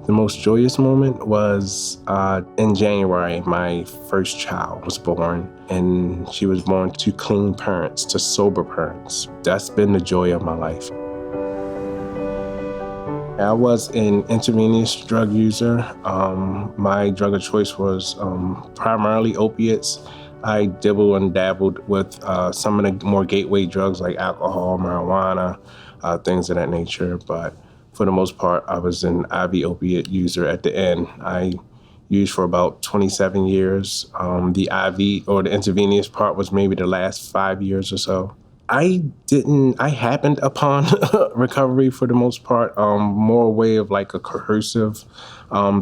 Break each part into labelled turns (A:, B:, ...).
A: The most joyous moment was in January. My first child was born, and she was born to clean parents, to sober parents. That's been the joy of my life. I was an intravenous drug user. My drug of choice was primarily opiates. I dibbled and dabbled with some of the more gateway drugs like alcohol, marijuana, things of that nature. But for the most part, I was an IV opiate user at the end. I used for about 27 years. The IV or the intravenous part was maybe the last 5 years or so. I happened upon recovery for the most part, more a way of like a coercive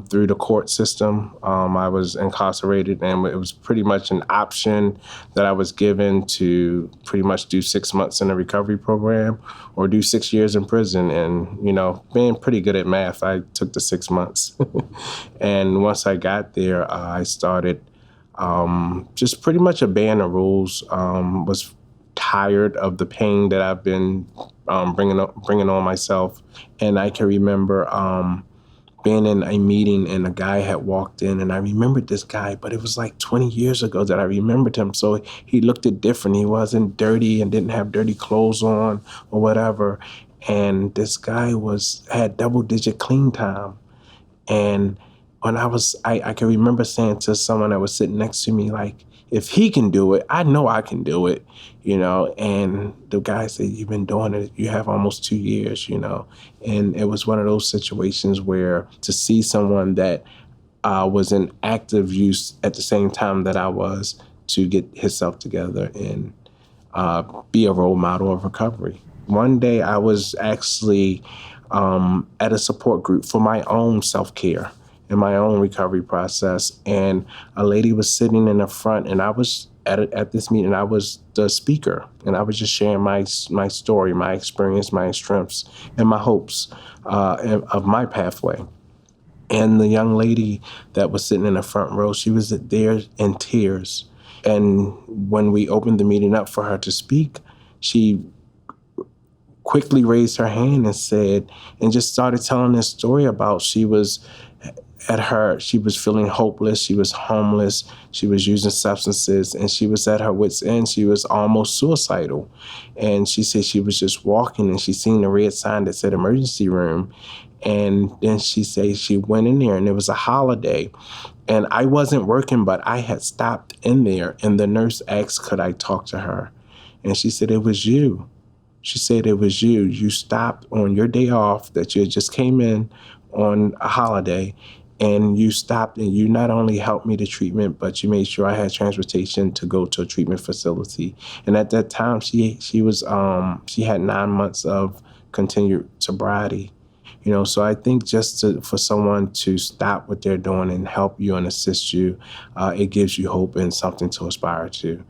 A: through the court system. I was incarcerated, and it was pretty much an option that I was given to pretty much do 6 months in a recovery program or do 6 years in prison. And, being pretty good at math, I took the 6 months. And once I got there, I started just pretty much obeying the rules, was tired of the pain that I've been bringing on myself. And I can remember being in a meeting and a guy had walked in, and I remembered this guy, but it was like 20 years ago that I remembered him. So he looked different. He wasn't dirty and didn't have dirty clothes on or whatever. And this guy had double-digit clean time. And when I can remember saying to someone that was sitting next to me, like, if he can do it, I know I can do it, and the guy said, you've been doing it, you have almost 2 years, and it was one of those situations where to see someone that was in active use at the same time that I was, to get himself together and be a role model of recovery. One day I was actually at a support group for my own self-care in my own recovery process. And a lady was sitting in the front, and I was at this meeting, I was the speaker, and I was just sharing my story, my experience, my strengths, and my hopes of my pathway. And the young lady that was sitting in the front row, she was there in tears. And when we opened the meeting up for her to speak, she quickly raised her hand and just started telling this story about she was feeling hopeless, she was homeless, she was using substances, and she was at her wit's end. She was almost suicidal. And she said she was just walking, and she seen a red sign that said emergency room. And then she said she went in there, and it was a holiday. And I wasn't working, but I had stopped in there, and the nurse asked, could I talk to her? And she said, it was you. She said, it was you. You stopped on your day off that you just came in on a holiday, and you stopped, and you not only helped me to treatment, but you made sure I had transportation to go to a treatment facility. And at that time, she had 9 months of continued sobriety. So I think for someone to stop what they're doing and help you and assist you, it gives you hope and something to aspire to,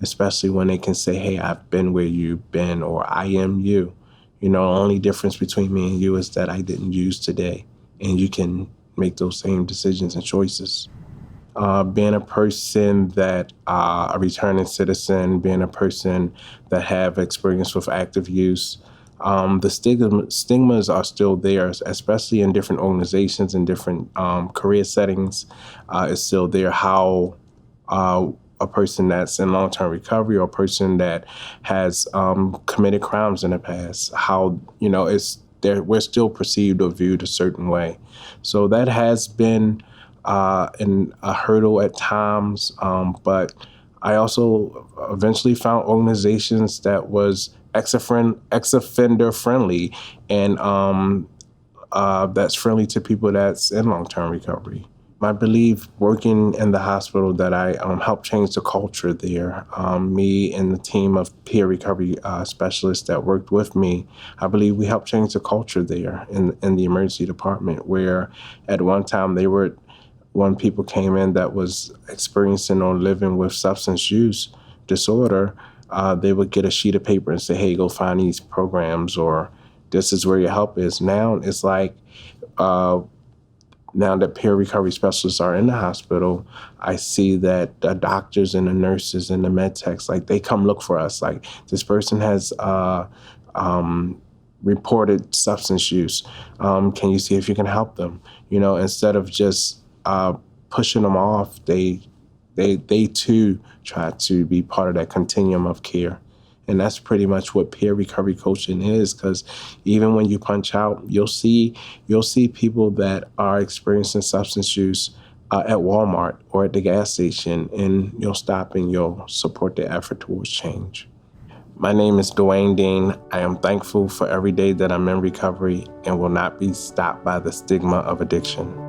A: especially when they can say, hey, I've been where you've been, or I am you. The only difference between me and you is that I didn't use today, and you can make those same decisions and choices. Being a person that, a returning citizen, being a person that have experience with active use, the stigmas are still there, especially in different organizations and different career settings. It's still there how a person that's in long-term recovery, or a person that has committed crimes in the past, how, we're still perceived or viewed a certain way. So that has been a hurdle at times, but I also eventually found organizations that was ex-offender friendly, and that's friendly to people that's in long-term recovery. I believe working in the hospital that I helped change the culture there. Me and the team of peer recovery specialists that worked with me, I believe we helped change the culture there in the emergency department, where at one time when people came in that was experiencing or living with substance use disorder, they would get a sheet of paper and say, hey, go find these programs, or this is where your help is. Now it's like, now that peer recovery specialists are in the hospital, I see that the doctors and the nurses and the med techs, like, they come look for us. Like, this person has reported substance use? Can you see if you can help them? Instead of just pushing them off, they too try to be part of that continuum of care. And that's pretty much what peer recovery coaching is, because even when you punch out, you'll see people that are experiencing substance use at Walmart or at the gas station, and you'll stop and you'll support their effort towards change. My name is Dwayne Dean. I am thankful for every day that I'm in recovery and will not be stopped by the stigma of addiction.